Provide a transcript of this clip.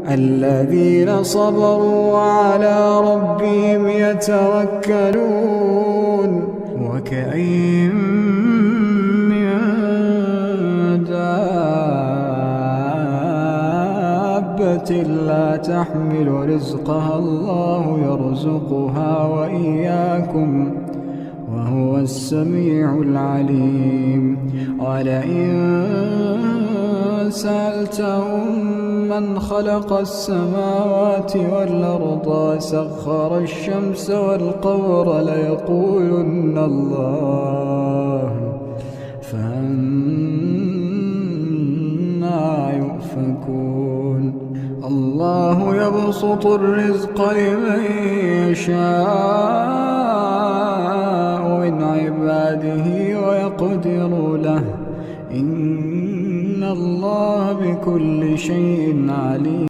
الذين صبروا وعلى ربهم يتوكلون وكأين من دابة لا تحمل رزقها الله يرزقها وإياكم وهو السميع العليم. ولئن سألتهم من خلق السماوات والأرض وسخر الشمس والقمر ليقولن الله فأنى يؤفكون. الله يبسط الرزق لمن يشاء من عباده ويقدر له إن الله بكل شيء عليم.